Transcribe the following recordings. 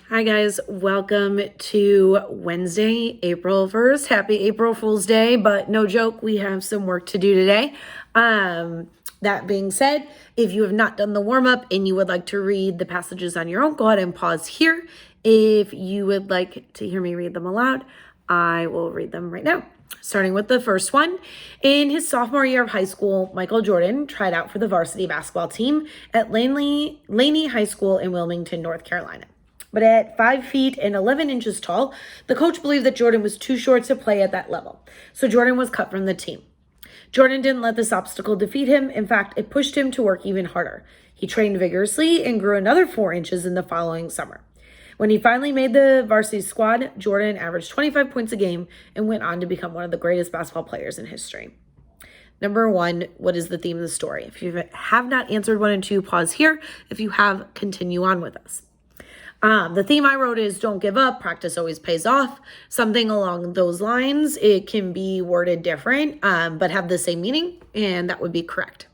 Hi guys, welcome to Wednesday, April 1st. Happy April Fool's Day, but no joke, we have some work to do today. That being said, if you have not done the warm-up and you would like to read the passages on your own, go ahead and pause here. If you would like to hear me read them aloud, I will read them right now. Starting with the first one. In his sophomore year of high school, Michael Jordan tried out for the varsity basketball team at Laney High School in Wilmington, North Carolina. But at 5 feet and 11 inches tall, the coach believed that Jordan was too short to play at that level. So Jordan was cut from the team. Jordan didn't let this obstacle defeat him. In fact, it pushed him to work even harder. He trained vigorously and grew another 4 inches in the following summer. When he finally made the varsity squad, Jordan averaged 25 points a game and went on to become one of the greatest basketball players in history. Number 1, what is the theme of the story? If you have not answered 1 and 2, pause here. If you have, continue on with us. The theme I wrote is don't give up, practice always pays off. Something along those lines. It can be worded different, but have the same meaning, and that would be correct.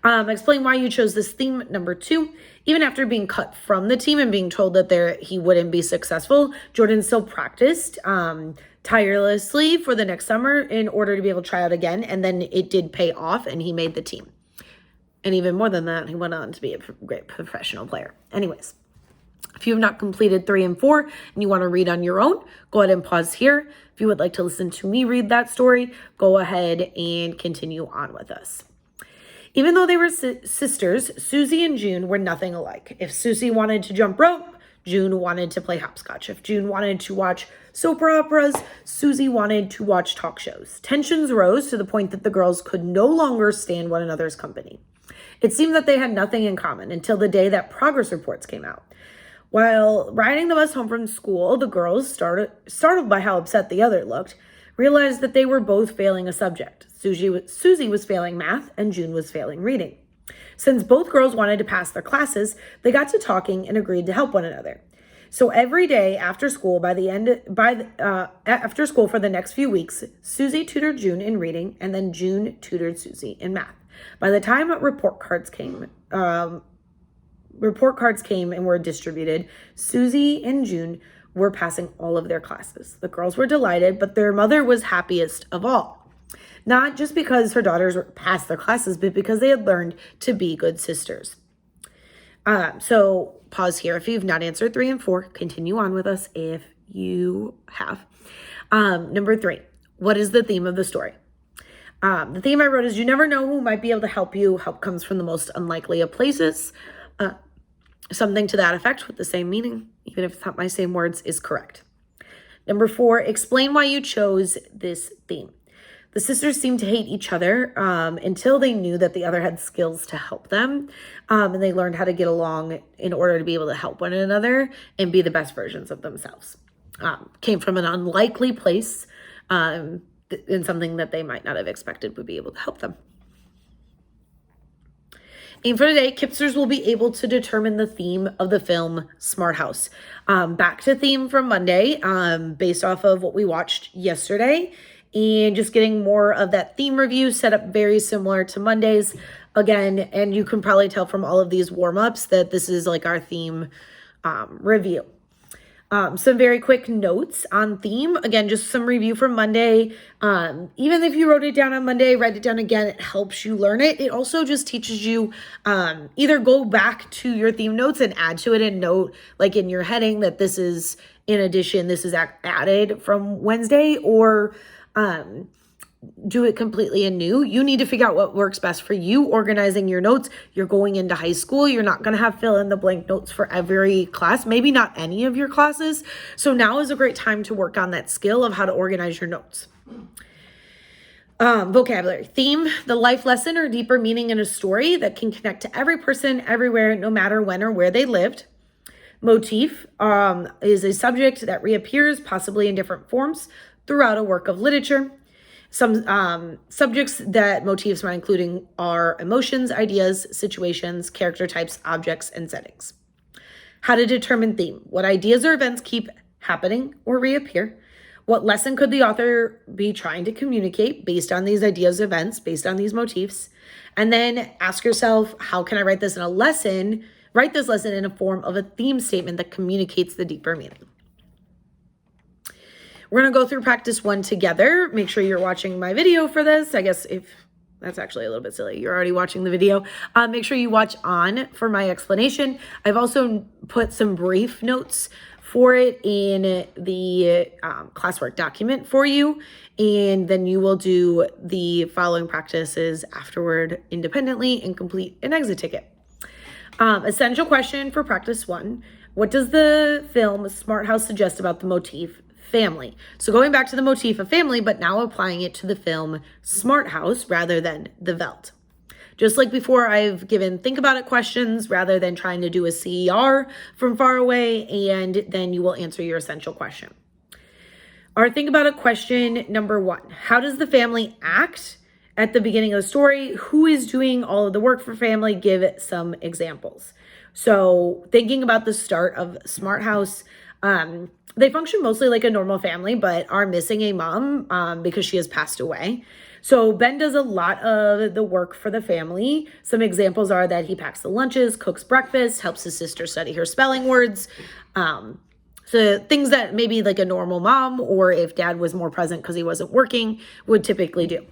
Explain why you chose this theme. Number 2, even after being cut from the team and being told that he wouldn't be successful, Jordan still practiced tirelessly for the next summer in order to be able to try out again, and then it did pay off, and he made the team. And even more than that, he went on to be a great professional player. Anyways. If you have not completed 3 and 4 and you want to read on your own, go ahead and pause here. If you would like to listen to me read that story, go ahead and continue on with us. Even though they were sisters, Susie and June were nothing alike. If Susie wanted to jump rope, June wanted to play hopscotch. If June wanted to watch soap operas, Susie wanted to watch talk shows. Tensions rose to the point that the girls could no longer stand one another's company. It seemed that they had nothing in common until the day that progress reports came out. While riding the bus home from school, the girls, startled by how upset the other looked, realized that they were both failing a subject. Susie was failing math and June was failing reading. Since both girls wanted to pass their classes, they got to talking and agreed to help one another. So every day after school, after school for the next few weeks, Susie tutored June in reading and then June tutored Susie in math. By the time report cards came and were distributed, Susie and June were passing all of their classes. The girls were delighted, but their mother was happiest of all. Not just because her daughters passed their classes, but because they had learned to be good sisters. So pause here. If you've not answered 3 and 4, continue on with us if you have. Number 3, what is the theme of the story? The theme I wrote is you never know who might be able to help you. Help comes from the most unlikely of places. Something to that effect with the same meaning, even if it's not my same words, is correct. Number 4, explain why you chose this theme. The sisters seemed to hate each other until they knew that the other had skills to help them, and they learned how to get along in order to be able to help one another and be the best versions of themselves. Came from an unlikely place and something that they might not have expected would be able to help them. And for today, Kipsters will be able to determine the theme of the film Smart House. Back to theme from Monday, based off of what we watched yesterday, and just getting more of that theme review set up very similar to Monday's again. And you can probably tell from all of these warm-ups that this is like our theme review. Some very quick notes on theme. Again, just some review from Monday. Even if you wrote it down on Monday, write it down again. It helps you learn it. It also just teaches you either go back to your theme notes and add to it and note like in your heading that this is in addition, this is added from Wednesday, or do it completely anew. You need to figure out what works best for you, organizing your notes. You're going into high school. You're not going to have fill in the blank notes for every class, maybe not any of your classes. So now is a great time to work on that skill of how to organize your notes. Vocabulary. Theme, the life lesson or deeper meaning in a story that can connect to every person, everywhere, no matter when or where they lived. Motif is a subject that reappears, possibly in different forms, throughout a work of literature. Some subjects that motifs might including are emotions, ideas, situations, character types, objects, and settings. How to determine theme. What ideas or events keep happening or reappear? What lesson could the author be trying to communicate based on these ideas, events, based on these motifs? And then ask yourself, how can I write this in a lesson Write this lesson in a form of a theme statement that communicates the deeper meaning. We're going to go through practice 1 together. Make sure you're watching my video for this. I guess if that's actually a little bit silly, you're already watching the video. Make sure you watch on for my explanation. I've also put some brief notes for it in the classwork document for you. And then you will do the following practices afterward independently and complete an exit ticket. Essential question for practice 1. What does the film Smart House suggest about the motif family? So going back to the motif of family, but now applying it to the film Smart House rather than the Welt. Just like before, I've given think about it questions rather than trying to do a CER from far away, and then you will answer your essential question. Our think about it question number 1. How does the family act at the beginning of the story? Who is doing all of the work for family? Give it some examples. So thinking about the start of Smart House, they function mostly like a normal family, but are missing a mom because she has passed away. So Ben does a lot of the work for the family. Some examples are that he packs the lunches, cooks breakfast, helps his sister study her spelling words. So things that maybe like a normal mom, or if dad was more present because he wasn't working, would typically do.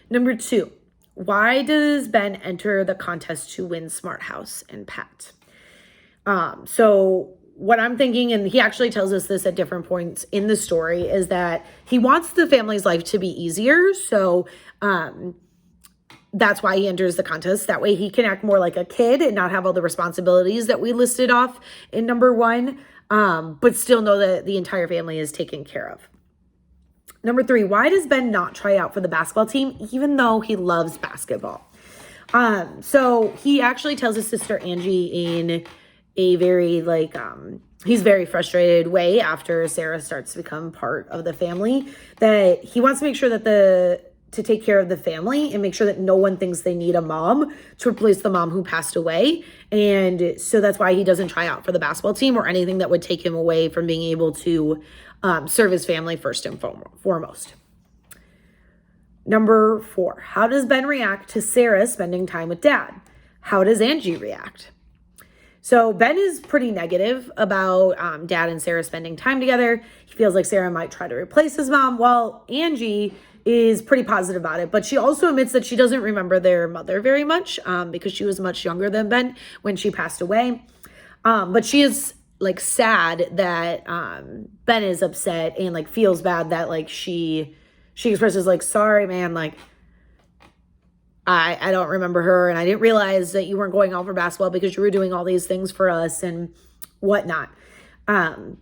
Number 2, why does Ben enter the contest to win Smart House and Pat? So what I'm thinking, and he actually tells us this at different points in the story, is that he wants the family's life to be easier. So that's why he enters the contest. That way he can act more like a kid and not have all the responsibilities that we listed off in number 1, but still know that the entire family is taken care of. Number 3, why does Ben not try out for the basketball team, even though he loves basketball? So he actually tells his sister Angie in a very he's very frustrated way after Sarah starts to become part of the family, that he wants to make sure that to take care of the family and make sure that no one thinks they need a mom to replace the mom who passed away. And so that's why he doesn't try out for the basketball team or anything that would take him away from being able to serve his family first and foremost. Number 4, how does Ben react to Sarah spending time with dad? How does Angie react? So Ben is pretty negative about dad and Sarah spending time together. He feels like Sarah might try to replace his mom, while Angie is pretty positive about it. But she also admits that she doesn't remember their mother very much because she was much younger than Ben when she passed away. But she is sad that Ben is upset and feels bad that she expresses sorry, man, I don't remember her, and I didn't realize that you weren't going out for basketball because you were doing all these things for us and whatnot. Number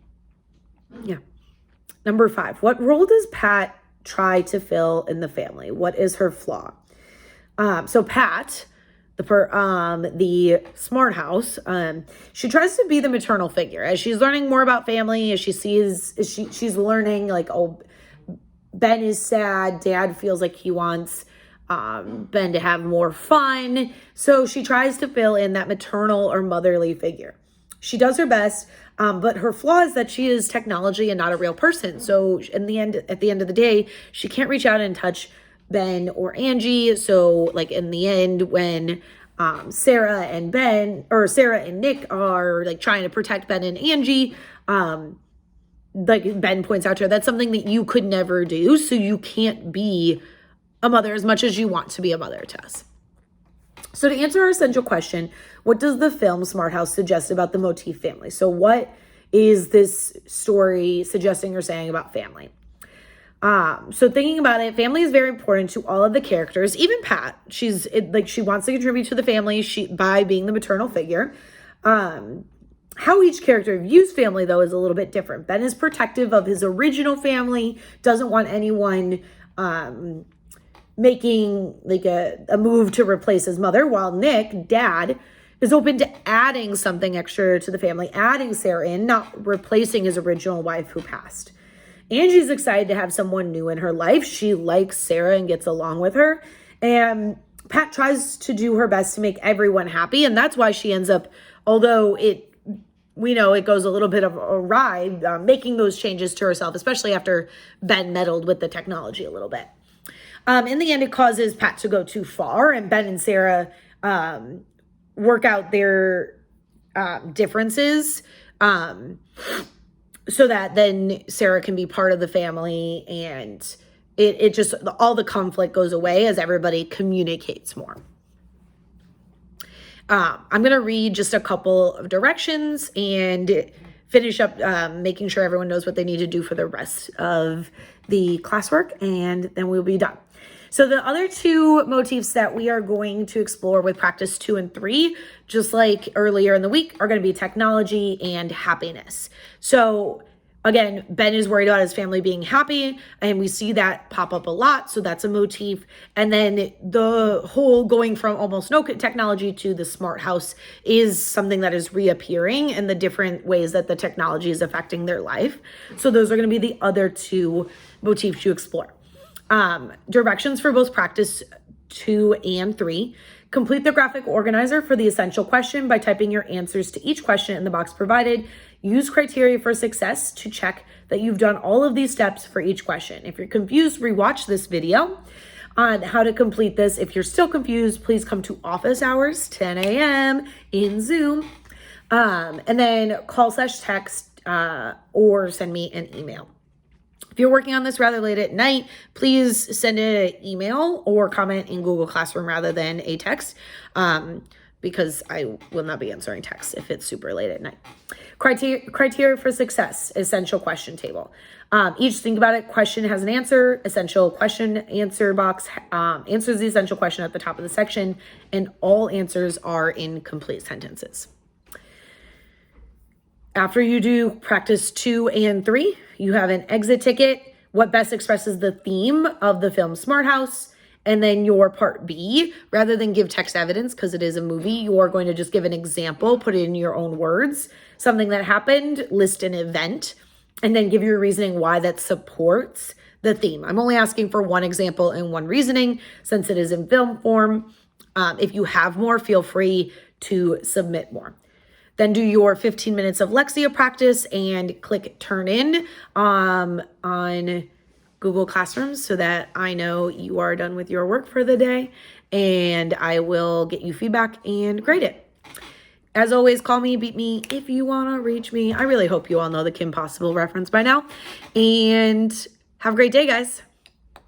5, what role does Pat try to fill in the family? What is her flaw? So Pat, the Smart House, she tries to be the maternal figure as she's learning more about family, as she sees, she's learning Ben is sad, dad feels like he wants Ben to have more fun. So she tries to fill in that maternal or motherly figure. She does her best, but her flaw is that she is technology and not a real person. So at the end of the day, she can't reach out and touch Ben or Angie. So in the end, when Sarah and Nick are trying to protect Ben and Angie, Ben points out to her, that's something that you could never do. So you can't be a mother as much as you want to be a mother to us. So to answer our essential question, what does the film Smart House suggest about the Motif family? So what is this story suggesting or saying about family? So thinking about it, family is very important to all of the characters, even Pat. She wants to contribute to the family by being the maternal figure. How each character views family, though, is a little bit different. Ben is protective of his original family, doesn't want anyone making a move to replace his mother, while Nick, dad, is open to adding something extra to the family, adding Sarah in, not replacing his original wife who passed. Angie's excited to have someone new in her life. She likes Sarah and gets along with her. And Pat tries to do her best to make everyone happy. And that's why she ends up, although we know it goes a little bit of a ride, making those changes to herself, especially after Ben meddled with the technology a little bit. In the end, it causes Pat to go too far, and Ben and Sarah work out their differences so that then Sarah can be part of the family, and it just, all the conflict goes away as everybody communicates more. I'm going to read just a couple of directions and finish up making sure everyone knows what they need to do for the rest of the classwork, and then we'll be done. So the other two motifs that we are going to explore with practice 2 and 3, just like earlier in the week, are going to be technology and happiness. So again, Ben is worried about his family being happy, and we see that pop up a lot. So that's a motif. And then the whole going from almost no technology to the smart house is something that is reappearing, and the different ways that the technology is affecting their life. So those are going to be the other two motifs to explore. Directions for both practice 2 and 3. Complete the graphic organizer for the essential question by typing your answers to each question in the box provided. Use criteria for success to check that you've done all of these steps for each question. If you're confused, rewatch this video on how to complete this. If you're still confused, please come to office hours, 10 a.m. in Zoom. And then call/text or send me an email. If you're working on this rather late at night, please send an email or comment in Google Classroom rather than a text, because I will not be answering texts if it's super late at night. Criteria for success, essential question table. Each think about it question has an answer. Essential question answer box answers the essential question at the top of the section, and all answers are in complete sentences. After you do practice 2 and 3, you have an exit ticket, what best expresses the theme of the film Smart House, and then your part B, rather than give text evidence because it is a movie, you're going to just give an example, put it in your own words, something that happened, list an event, and then give your reasoning why that supports the theme. I'm only asking for one example and one reasoning since it is in film form. If you have more, feel free to submit more. Then do your 15 minutes of Lexia practice and click turn in on Google Classroom so that I know you are done with your work for the day, and I will get you feedback and grade it. As always, call me, beat me if you want to reach me. I really hope you all know the Kim Possible reference by now, and have a great day, guys.